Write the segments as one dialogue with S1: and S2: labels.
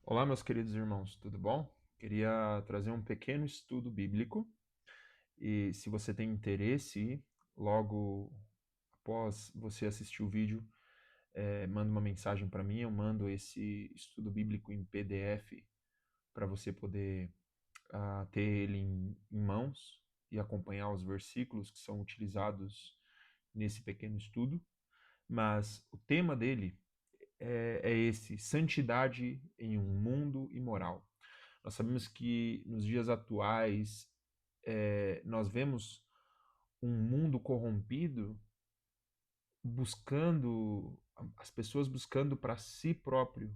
S1: Olá, meus queridos irmãos, tudo bom? Queria trazer um pequeno estudo bíblico e, se você tem interesse, logo após você assistir o vídeo, manda uma mensagem para mim. Eu mando esse estudo bíblico em PDF para você poder ter ele em mãos e acompanhar os versículos que são utilizados nesse pequeno estudo. Mas o tema dele é esse: santidade em um mundo imoral. Nós sabemos que nos dias atuais nós vemos um mundo corrompido, buscando as pessoas buscando para si próprio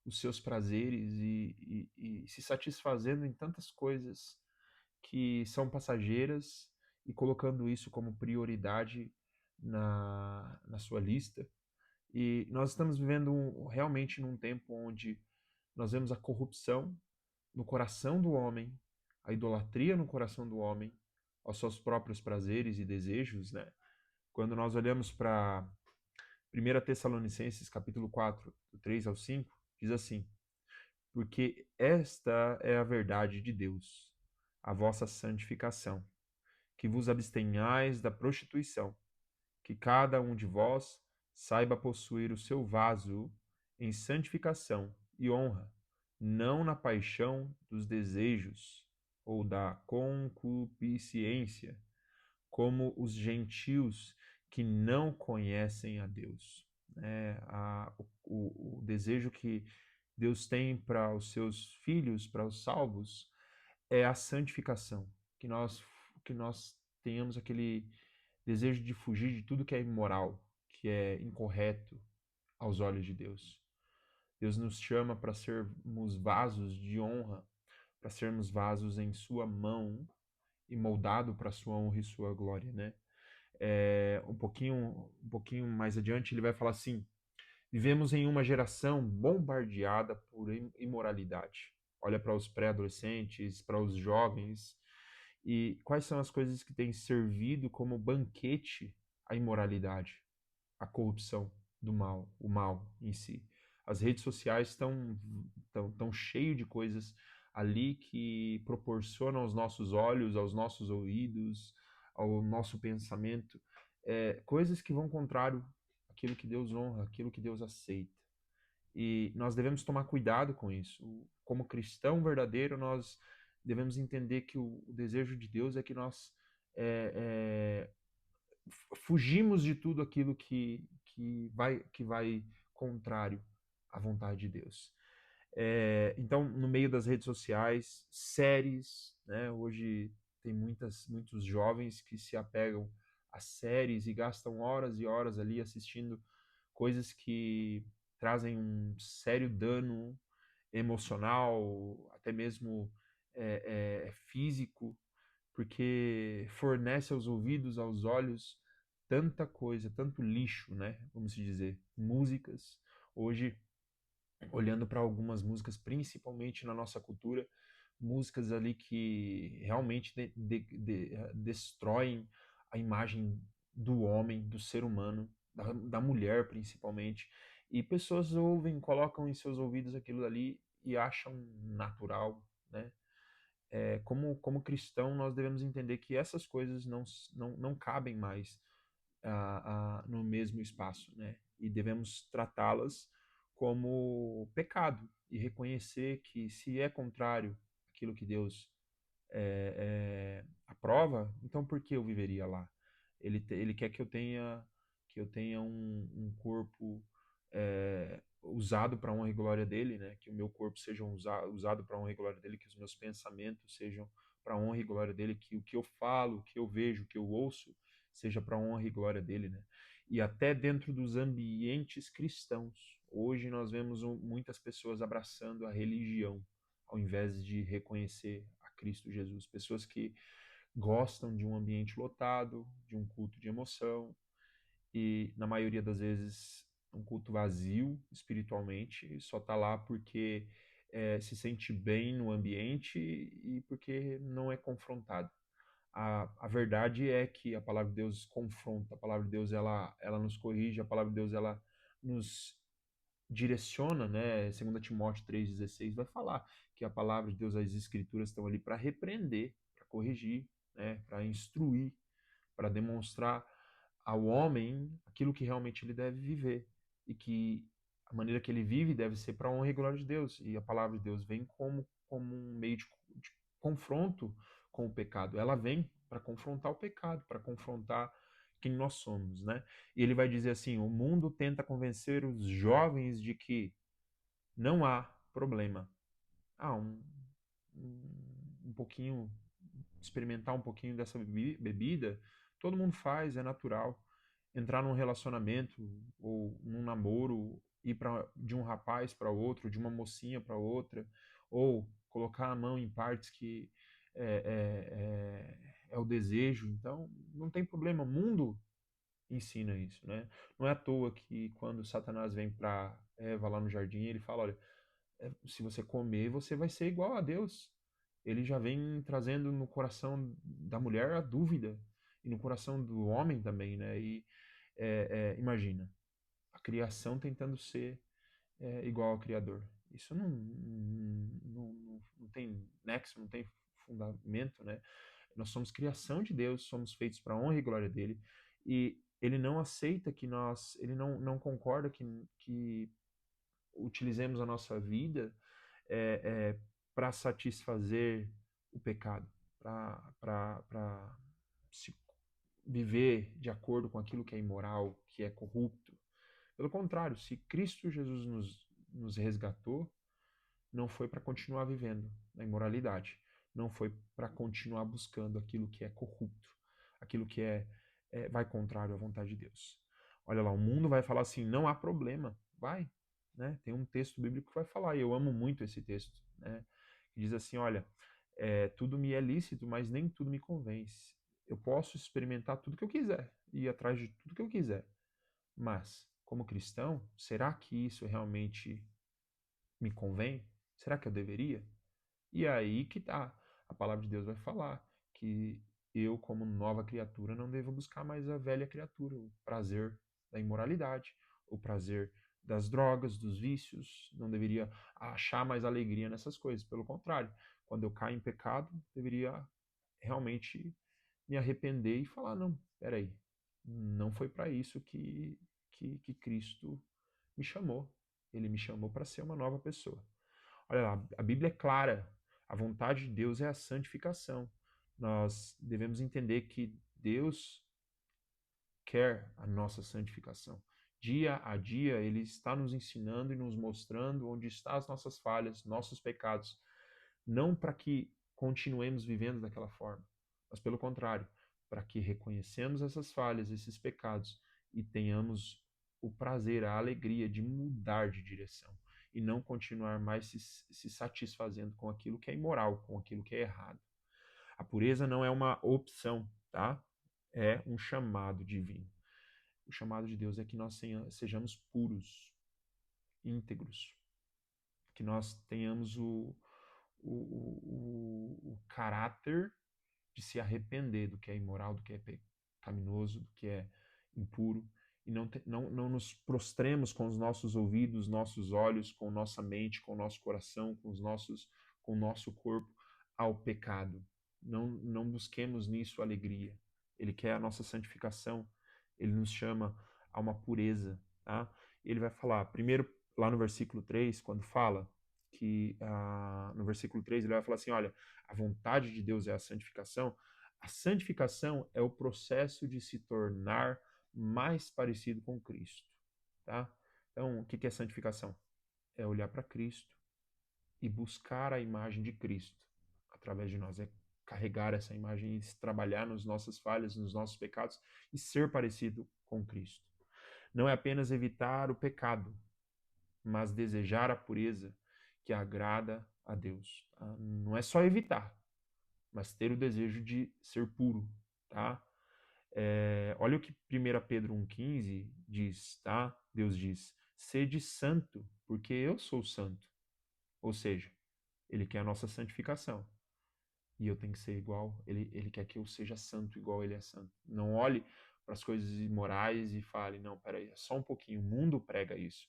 S1: os seus prazeres e se satisfazendo em tantas coisas que são passageiras e colocando isso como prioridade na sua lista. E nós estamos vivendo realmente num tempo onde nós vemos a corrupção no coração do homem, a idolatria no coração do homem, aos seus próprios prazeres e desejos, né? Quando nós olhamos para 1 Tessalonicenses, capítulo 4, do 3 ao 5, diz assim: porque esta é a verdade de Deus, a vossa santificação, que vos abstenhais da prostituição, que cada um de vós saiba possuir o seu vaso em santificação e honra, não na paixão dos desejos ou da concupiscência, como os gentios que não conhecem a Deus. O desejo que Deus tem para os seus filhos, para os salvos, é a santificação, que nós tenhamos aquele desejo de fugir de tudo que é imoral, que é incorreto aos olhos de Deus. Deus nos chama para sermos vasos de honra, para sermos vasos em sua mão e moldado para sua honra e sua glória, né? Um pouquinho mais adiante ele vai falar assim: vivemos em uma geração bombardeada por imoralidade. Olha para os pré-adolescentes, para os jovens, e quais são as coisas que têm servido como banquete à imoralidade, à corrupção do mal, o mal em si. As redes sociais estão cheio de coisas ali que proporcionam aos nossos olhos, aos nossos ouvidos, ao nosso pensamento, coisas que vão contrário àquilo que Deus honra, àquilo que Deus aceita. E nós devemos tomar cuidado com isso. Como cristão verdadeiro, nós devemos entender que o desejo de Deus é que nós é, fugimos de tudo aquilo que vai contrário à vontade de Deus. Então, no meio das redes sociais, séries, né? Hoje tem muitos jovens que se apegam a séries e gastam horas e horas ali assistindo coisas que trazem um sério dano emocional, até mesmo físico, porque fornece aos ouvidos, aos olhos, tanta coisa, tanto lixo, né? Vamos dizer, músicas. Hoje, olhando para algumas músicas, principalmente na nossa cultura, músicas ali que realmente destroem a imagem do homem, do ser humano, da mulher principalmente. E pessoas ouvem, colocam em seus ouvidos aquilo ali e acham natural, né? Como cristão, nós devemos entender que essas coisas não cabem mais no mesmo espaço, né? E devemos tratá-las como pecado e reconhecer que, se é contrário àquilo que Deus aprova, então por que eu viveria lá? Ele quer que eu tenha um corpo usado para a honra e glória dele, né? Que o meu corpo seja usado para a honra e glória dele, que os meus pensamentos sejam para a honra e glória dele, que o que eu falo, o que eu vejo, o que eu ouço, seja para a honra e glória dele, né? E até dentro dos ambientes cristãos, hoje nós vemos muitas pessoas abraçando a religião, ao invés de reconhecer a Cristo Jesus. Pessoas que gostam de um ambiente lotado, de um culto de emoção, e na maioria das vezes um culto vazio espiritualmente, só está lá porque se sente bem no ambiente e porque não é confrontado. A verdade é que a palavra de Deus confronta, a palavra de Deus ela nos corrige, a palavra de Deus ela nos direciona, né? 2 Timóteo 3,16 vai falar que a palavra de Deus, as escrituras estão ali para repreender, para corrigir, né? Para instruir, para demonstrar ao homem aquilo que realmente ele deve viver e que a maneira que ele vive deve ser para a honra e glória de Deus. E a palavra de Deus vem como um meio de confronto com o pecado. Ela vem para confrontar o pecado, para confrontar quem nós somos, né? E ele vai dizer assim: o mundo tenta convencer os jovens de que não há problema. Ah, um pouquinho, experimentar um pouquinho dessa bebida, todo mundo faz, é natural. Entrar num relacionamento ou num namoro, ir de um rapaz para outro, de uma mocinha para outra, ou colocar a mão em partes que é o desejo. Então, não tem problema. O mundo ensina isso, né? Não é à toa que quando Satanás vem para Eva lá no jardim, ele fala, olha, se você comer, você vai ser igual a Deus. Ele já vem trazendo no coração da mulher a dúvida, e no coração do homem também, né? E imagina, a criação tentando ser igual ao Criador. Isso não tem nexo, não tem fundamento, né? Nós somos criação de Deus, somos feitos para a honra e glória dele, e ele não aceita que ele não concorda que utilizemos a nossa vida para satisfazer o pecado, para viver de acordo com aquilo que é imoral, que é corrupto. Pelo contrário, se Cristo Jesus nos resgatou, não foi para continuar vivendo na imoralidade, não foi para continuar buscando aquilo que é corrupto, aquilo que vai contrário à vontade de Deus. Olha lá, o mundo vai falar assim, não há problema, vai, né? Tem um texto bíblico que vai falar, e eu amo muito esse texto, né? Que diz assim, olha, tudo me é lícito, mas nem tudo me convence. Eu posso experimentar tudo que eu quiser, ir atrás de tudo que eu quiser, mas, como cristão, será que isso realmente me convém? Será que eu deveria? E aí que tá. A palavra de Deus vai falar que eu, como nova criatura, não devo buscar mais a velha criatura, o prazer da imoralidade, o prazer das drogas, dos vícios, não deveria achar mais alegria nessas coisas. Pelo contrário, quando eu caio em pecado, deveria realmente me arrepender e falar: não, peraí, não foi para isso que Cristo me chamou. Ele me chamou para ser uma nova pessoa. Olha lá, a Bíblia é clara. A vontade de Deus é a santificação. Nós devemos entender que Deus quer a nossa santificação. Dia a dia, Ele está nos ensinando e nos mostrando onde estão as nossas falhas, nossos pecados. Não para que continuemos vivendo daquela forma, mas pelo contrário, para que reconhecemos essas falhas, esses pecados e tenhamos o prazer, a alegria de mudar de direção e não continuar mais se satisfazendo com aquilo que é imoral, com aquilo que é errado. A pureza não é uma opção, tá? É um chamado divino. O chamado de Deus é que nós sejamos puros, íntegros, que nós tenhamos o caráter de se arrepender do que é imoral, do que é pecaminoso, do que é impuro, e não nos prostremos com os nossos ouvidos, nossos olhos, com nossa mente, com o nosso coração, com o nosso corpo ao pecado. Não busquemos nisso alegria. Ele quer a nossa santificação, ele nos chama a uma pureza, tá? Ele vai falar, primeiro, lá no versículo 3, quando fala que, no versículo 3, ele vai falar assim, olha, a vontade de Deus é a santificação. A santificação é o processo de se tornar mais parecido com Cristo, tá? Então, o que é santificação? É olhar para Cristo e buscar a imagem de Cristo através de nós. É carregar essa imagem e trabalhar nas nossas falhas, nos nossos pecados e ser parecido com Cristo. Não é apenas evitar o pecado, mas desejar a pureza que agrada a Deus. Tá? Não é só evitar, mas ter o desejo de ser puro, tá? Olha o que 1 Pedro 1,15 diz, tá? Deus diz, sede santo, porque eu sou santo. Ou seja, ele quer a nossa santificação. E eu tenho que ser igual, ele quer que eu seja santo igual ele é santo. Não olhe para as coisas imorais e fale, não, peraí, é só um pouquinho, o mundo prega isso.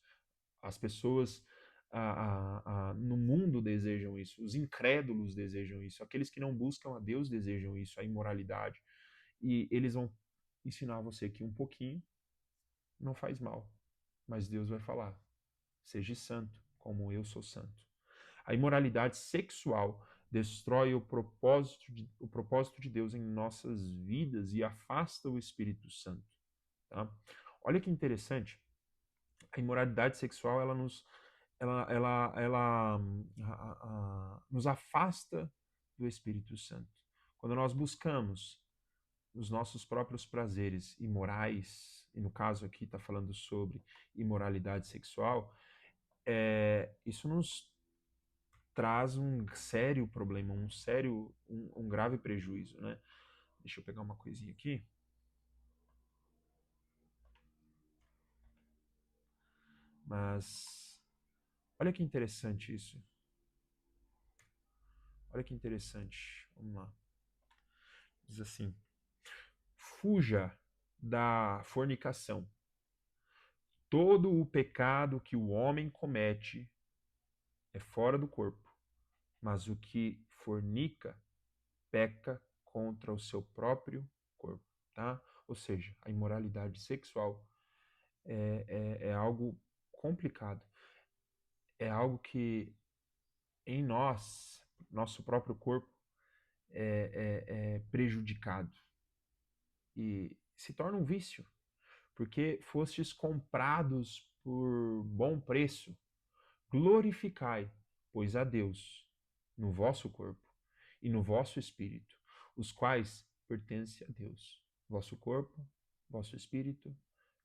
S1: As pessoas no mundo desejam isso, os incrédulos desejam isso, aqueles que não buscam a Deus desejam isso, a imoralidade. E eles vão ensinar você que um pouquinho não faz mal, mas Deus vai falar: seja santo, como eu sou santo. A imoralidade sexual destrói o propósito de Deus em nossas vidas e afasta o Espírito Santo. Tá? Olha que interessante, a imoralidade sexual nos afasta do Espírito Santo. Quando nós buscamos os nossos próprios prazeres imorais, e no caso aqui está falando sobre imoralidade sexual, isso nos traz um sério problema, um grave prejuízo, né? Deixa eu pegar uma coisinha aqui. Mas olha que interessante isso. Olha que interessante. Vamos lá. Diz assim: fuja da fornicação. Todo o pecado que o homem comete é fora do corpo, mas o que fornica peca contra o seu próprio corpo, tá? Ou seja, a imoralidade sexual é algo complicado, é algo que em nós, nosso próprio corpo, é prejudicado e se torna um vício, porque fostes comprados por bom preço. Glorificai, pois, a Deus no vosso corpo e no vosso espírito, os quais pertencem a Deus. Vosso corpo, vosso espírito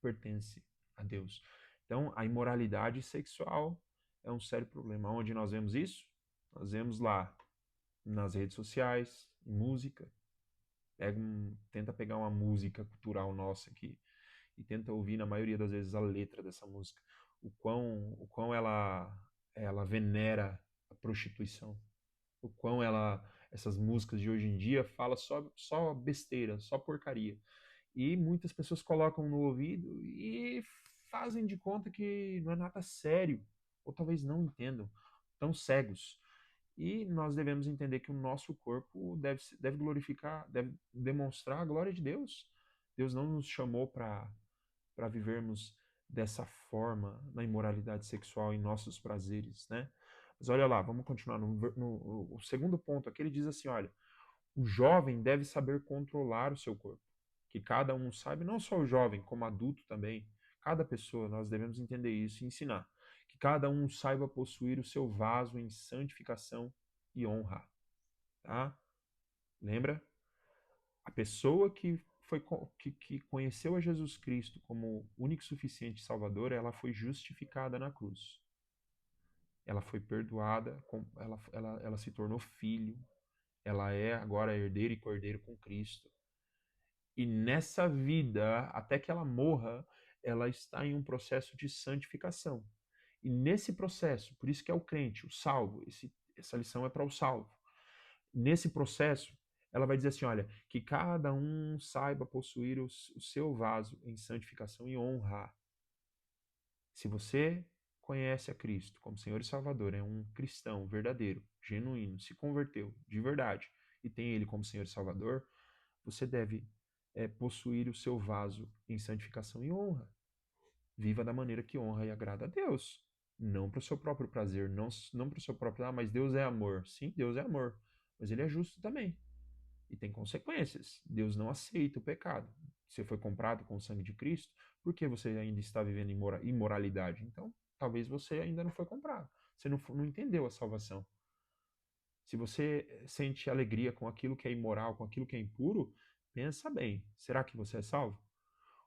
S1: pertence a Deus. Então, a imoralidade sexual é um sério problema. Onde nós vemos isso? Nós vemos lá nas redes sociais, em música. Tenta pegar uma música cultural nossa aqui e tenta ouvir, na maioria das vezes, a letra dessa música. O quão ela venera a prostituição. O quão essas músicas de hoje em dia fala só besteira, só porcaria. E muitas pessoas colocam no ouvido e fazem de conta que não é nada sério, ou talvez não entendam, tão cegos. E nós devemos entender que o nosso corpo deve glorificar, deve demonstrar a glória de Deus. Deus não nos chamou para vivermos dessa forma na imoralidade sexual, em nossos prazeres, né? Mas olha lá, vamos continuar no segundo ponto aqui, ele diz assim, olha, o jovem deve saber controlar o seu corpo, que cada um sabe, não só o jovem, como adulto também, cada pessoa, nós devemos entender isso e ensinar, que cada um saiba possuir o seu vaso em santificação e honra, tá? Lembra? A pessoa que conheceu a Jesus Cristo como único e suficiente Salvador, ela foi justificada na cruz. Ela foi perdoada, ela se tornou filho, ela é agora herdeiro e cordeiro com Cristo. E nessa vida, até que ela morra, ela está em um processo de santificação. E nesse processo, por isso que é o crente, o salvo, essa lição é para o salvo. Nesse processo, ela vai dizer assim, olha, que cada um saiba possuir o seu vaso em santificação e honra. Se você conhece a Cristo como Senhor e Salvador, é um cristão verdadeiro, genuíno, se converteu de verdade e tem Ele como Senhor e Salvador, você deve possuir o seu vaso em santificação e honra. Viva da maneira que honra e agrada a Deus. Não para o seu próprio prazer, não para o seu próprio, mas Deus é amor. Sim, Deus é amor, mas Ele é justo também. E tem consequências. Deus não aceita o pecado. Você foi comprado com o sangue de Cristo, por que você ainda está vivendo imoralidade? Então, talvez você ainda não foi comprado. Você não entendeu a salvação. Se você sente alegria com aquilo que é imoral, com aquilo que é impuro, pensa bem. Será que você é salvo?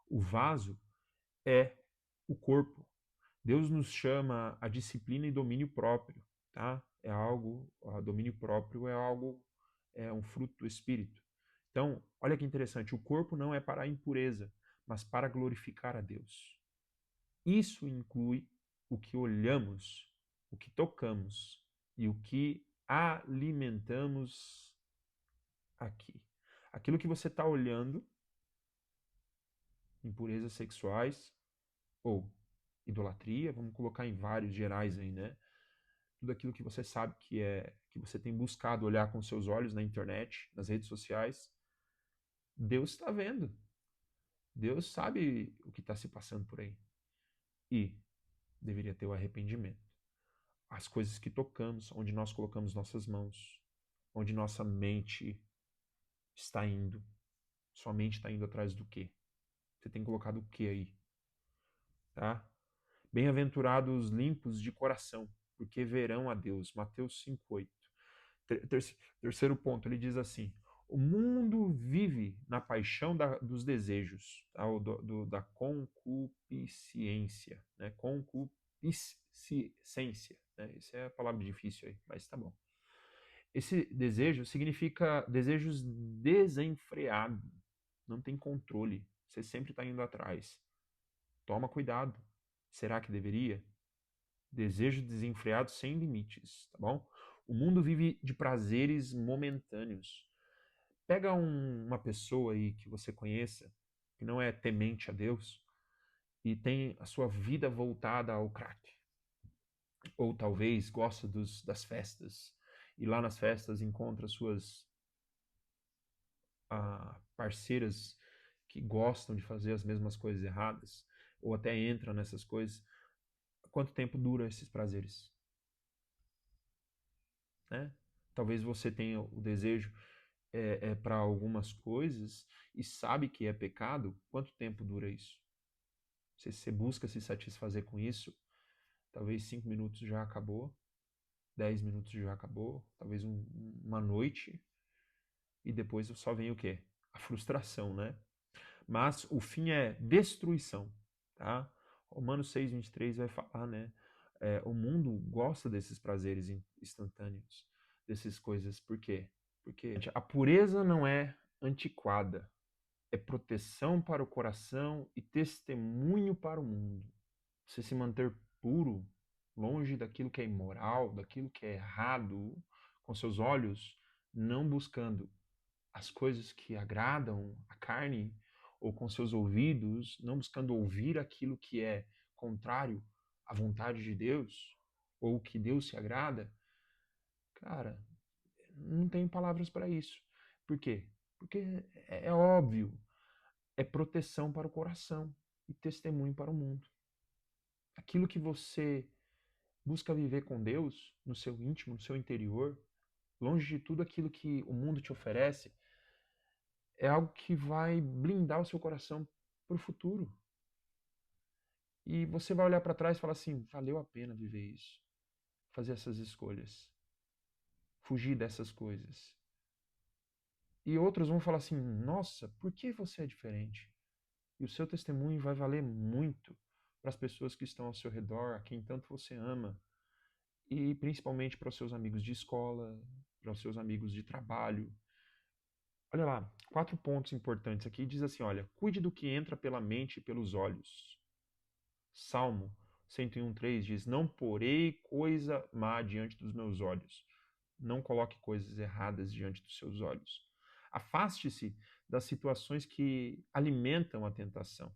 S1: O vaso é o corpo. Deus nos chama a disciplina e domínio próprio, tá? Domínio próprio é um fruto do Espírito. Então, olha que interessante, o corpo não é para a impureza, mas para glorificar a Deus. Isso inclui o que olhamos, o que tocamos e o que alimentamos aqui. Aquilo que você está olhando, impurezas sexuais ou idolatria, vamos colocar em vários gerais aí, né? Tudo aquilo que você sabe que você tem buscado olhar com seus olhos na internet, nas redes sociais, Deus está vendo. Deus sabe o que está se passando por aí. E deveria ter o arrependimento. As coisas que tocamos, onde nós colocamos nossas mãos, onde nossa mente está indo. Sua mente está indo atrás do quê? Você tem colocado o quê aí? Tá? Bem-aventurados os limpos de coração, porque verão a Deus. Mateus 5:8. Terceiro ponto, ele diz assim: o mundo vive na paixão dos desejos, tá? Da concupiscência, né? Concupiscência, né? Essa é a palavra difícil aí, mas tá bom. Esse desejo significa desejos desenfreados, não tem controle, você sempre está indo atrás. Toma cuidado. Será que deveria? Desejo desenfreado sem limites, tá bom? O mundo vive de prazeres momentâneos. Pega uma pessoa aí que você conheça, que não é temente a Deus, e tem a sua vida voltada ao crack. Ou talvez gosta das festas, e lá nas festas encontra suas parceiras que gostam de fazer as mesmas coisas erradas, ou até entram nessas coisas. Quanto tempo dura esses prazeres? Né? Talvez você tenha o desejo para algumas coisas e sabe que é pecado. Quanto tempo dura isso? Se você busca se satisfazer com isso, talvez 5 minutos já acabou, 10 minutos já acabou, talvez uma noite, e depois só vem o quê? A frustração, né? Mas o fim é destruição, tá? Romanos 6:23 vai falar, né? O mundo gosta desses prazeres instantâneos, dessas coisas. Por quê? Porque a pureza não é antiquada, é proteção para o coração e testemunho para o mundo. Você se manter puro, longe daquilo que é imoral, daquilo que é errado, com seus olhos, não buscando as coisas que agradam a carne, ou com seus ouvidos, não buscando ouvir aquilo que é contrário à vontade de Deus, ou o que Deus se agrada, cara, não tenho palavras para isso. Por quê? Porque é óbvio, é proteção para o coração e testemunho para o mundo. Aquilo que você busca viver com Deus, no seu íntimo, no seu interior, longe de tudo aquilo que o mundo te oferece, é algo que vai blindar o seu coração para o futuro. E você vai olhar para trás e falar assim: valeu a pena viver isso, fazer essas escolhas, fugir dessas coisas. E outros vão falar assim: nossa, por que você é diferente? E o seu testemunho vai valer muito para as pessoas que estão ao seu redor, a quem tanto você ama, e principalmente para os seus amigos de escola, para os seus amigos de trabalho. Olha lá, 4 pontos importantes aqui. Diz assim, olha, cuide do que entra pela mente e pelos olhos. Salmo 101:3 diz, não porei coisa má diante dos meus olhos. Não coloque coisas erradas diante dos seus olhos. Afaste-se das situações que alimentam a tentação.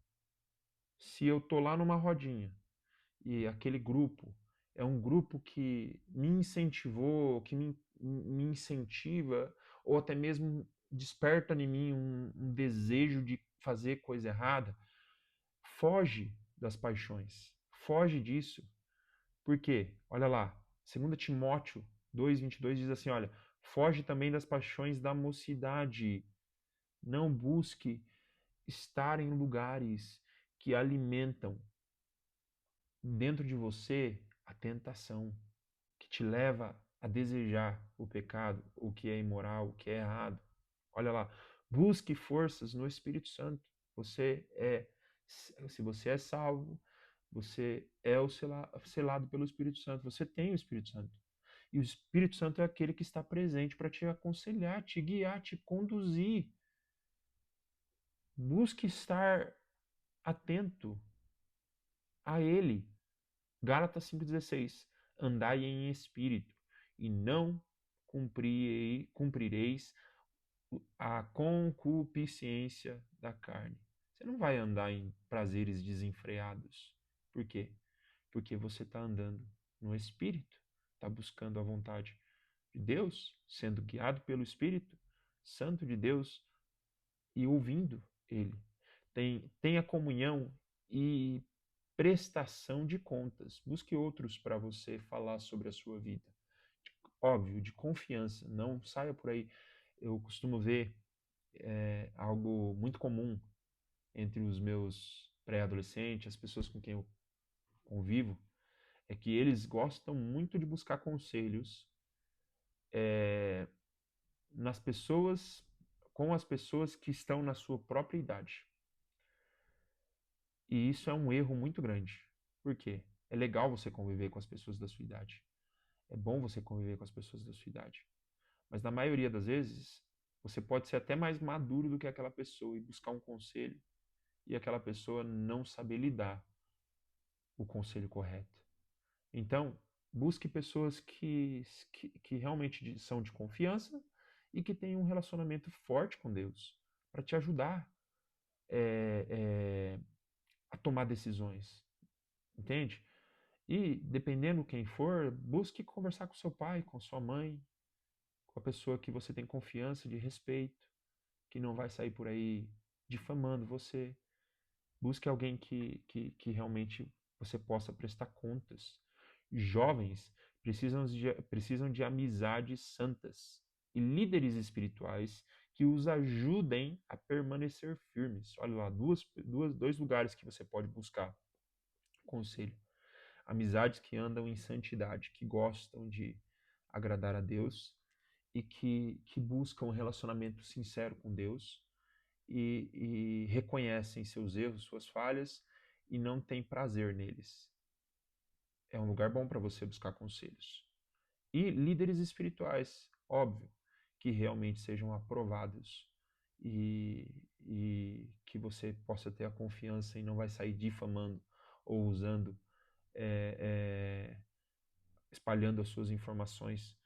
S1: Se eu tô lá numa rodinha e aquele grupo é um grupo que me incentivou, que me incentiva, ou até mesmo desperta em mim um desejo de fazer coisa errada, foge das paixões, foge disso. Por quê? Olha lá, 2 Timóteo 2:22 diz assim, olha, foge também das paixões da mocidade, não busque estar em lugares que alimentam dentro de você a tentação, que te leva a desejar o pecado, o que é imoral, o que é errado. Olha lá, busque forças no Espírito Santo. Se você é salvo, você é selado pelo Espírito Santo. Você tem o Espírito Santo. E o Espírito Santo é aquele que está presente para te aconselhar, te guiar, te conduzir. Busque estar atento a Ele. Gálatas 5:16. Andai em espírito, e não cumprireis a concupiscência da carne. Você não vai andar em prazeres desenfreados. Por quê? porque você está andando no Espírito, está buscando a vontade de Deus, sendo guiado pelo Espírito Santo de Deus e ouvindo Ele. Tenha comunhão e prestação de contas. Busque outros para você falar sobre a sua vida. Óbvio, de confiança. Não saia por aí. Eu costumo ver algo muito comum entre os meus pré-adolescentes, as pessoas com quem eu convivo, é que eles gostam muito de buscar conselhos nas pessoas, com as pessoas que estão na sua própria idade. E isso é um erro muito grande. Por quê? É legal você conviver com as pessoas da sua idade. É bom você conviver com as pessoas da sua idade. Mas na maioria das vezes, você pode ser até mais maduro do que aquela pessoa e buscar um conselho e aquela pessoa não saber lhe dar o conselho correto. Então, busque pessoas que realmente são de confiança e que têm um relacionamento forte com Deus para te ajudar a tomar decisões, entende? E, dependendo quem for, busque conversar com seu pai, com sua mãe, com a pessoa que você tem confiança, de respeito, que não vai sair por aí difamando você. Busque alguém que realmente você possa prestar contas. Jovens precisam de amizades santas e líderes espirituais que os ajudem a permanecer firmes. Olha lá, dois lugares que você pode buscar conselho. Amizades que andam em santidade, que gostam de agradar a Deus e que buscam um relacionamento sincero com Deus e reconhecem seus erros, suas falhas e não têm prazer neles. É um lugar bom para você buscar conselhos. E líderes espirituais, óbvio, que realmente sejam aprovados e que você possa ter a confiança e não vai sair difamando ou usando, espalhando as suas informações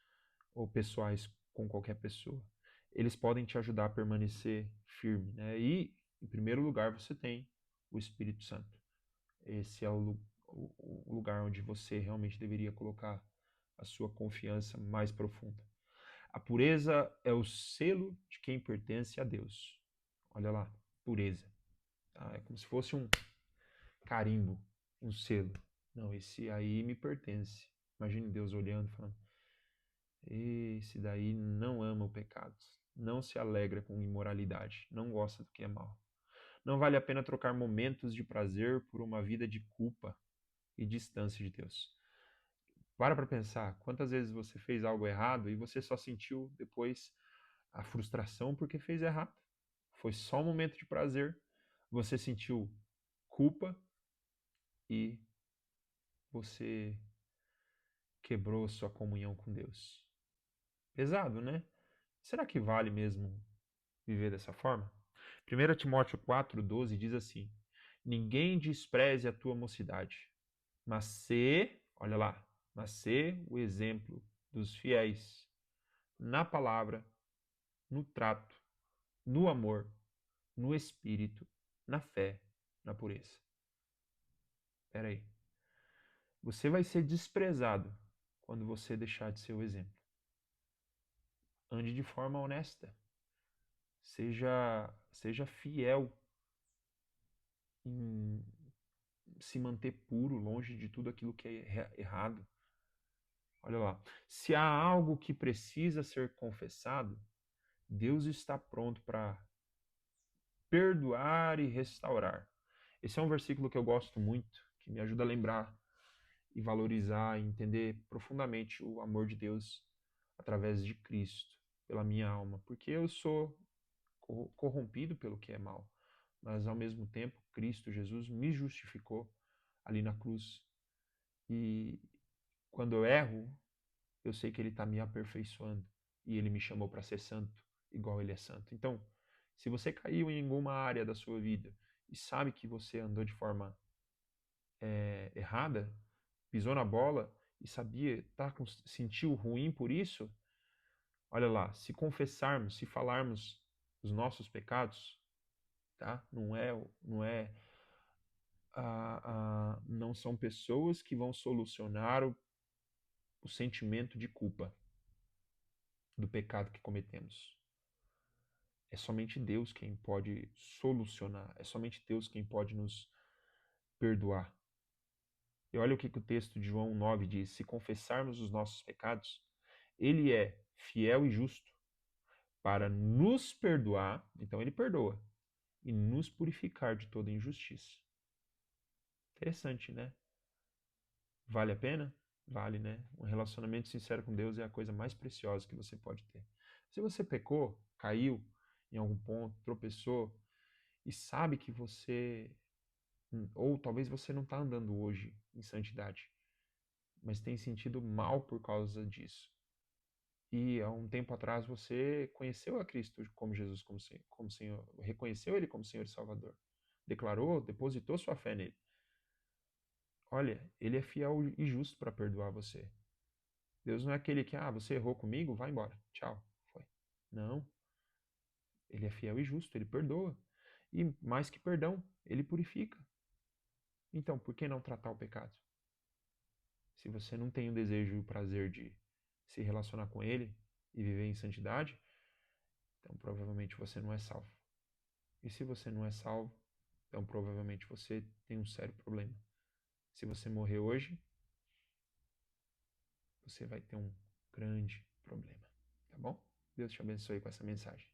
S1: ou pessoais com qualquer pessoa. Eles podem te ajudar a permanecer firme, né? E, em primeiro lugar, você tem o Espírito Santo. Esse é o lugar onde você realmente deveria colocar a sua confiança mais profunda. A pureza é o selo de quem pertence a Deus. Olha lá, pureza. Tá? É como se fosse um carimbo, um selo. Não, esse aí me pertence. Imagine Deus olhando e falando: esse daí não ama o pecado, não se alegra com imoralidade, não gosta do que é mal. Não vale a pena trocar momentos de prazer por uma vida de culpa e distância de Deus. Para pensar, quantas vezes você fez algo errado e você só sentiu depois a frustração porque fez errado. Foi só um momento de prazer, você sentiu culpa e você quebrou sua comunhão com Deus. Pesado, né? Será que vale mesmo viver dessa forma? 1 Timóteo 4,12 diz assim: ninguém despreze a tua mocidade, mas olha lá, mas sê o exemplo dos fiéis na palavra, no trato, no amor, no espírito, na fé, na pureza. Espera aí. Você vai ser desprezado quando você deixar de ser o exemplo. Ande de forma honesta. Seja fiel em se manter puro, longe de tudo aquilo que é errado. Olha lá. Se há algo que precisa ser confessado, Deus está pronto para perdoar e restaurar. Esse é um versículo que eu gosto muito, que me ajuda a lembrar e valorizar e entender profundamente o amor de Deus através de Cristo, pela minha alma. Porque eu sou corrompido pelo que é mal, mas ao mesmo tempo Cristo Jesus me justificou ali na cruz. E quando eu erro, eu sei que Ele está me aperfeiçoando e Ele me chamou para ser santo, igual Ele é santo. Então, se você caiu em alguma área da sua vida e sabe que você andou de forma errada, pisou na bola e sentiu ruim por isso, olha lá, se confessarmos, se falarmos os nossos pecados, tá? Não é não são pessoas que vão solucionar o sentimento de culpa do pecado que cometemos. É somente Deus quem pode solucionar, é somente Deus quem pode nos perdoar. E olha o que o texto de João 9 diz: se confessarmos os nossos pecados, Ele é fiel e justo para nos perdoar, então Ele perdoa, e nos purificar de toda injustiça. Interessante, né? Vale a pena? Vale, né? Um relacionamento sincero com Deus é a coisa mais preciosa que você pode ter. Se você pecou, caiu em algum ponto, tropeçou, e sabe que você, ou talvez você não está andando hoje em santidade, mas tem sentido mal por causa disso. E há um tempo atrás você conheceu a Cristo como Jesus, como Senhor, reconheceu Ele como Senhor e Salvador, declarou, depositou sua fé nele. Olha, Ele é fiel e justo para perdoar você. Deus não é aquele que, você errou comigo, vai embora, tchau, foi. Não, Ele é fiel e justo, Ele perdoa. E mais que perdão, Ele purifica. Então, por que não tratar o pecado? Se você não tem o desejo e o prazer de se relacionar com Ele e viver em santidade, então provavelmente você não é salvo. E se você não é salvo, então provavelmente você tem um sério problema. Se você morrer hoje, você vai ter um grande problema. Tá bom? Deus te abençoe com essa mensagem.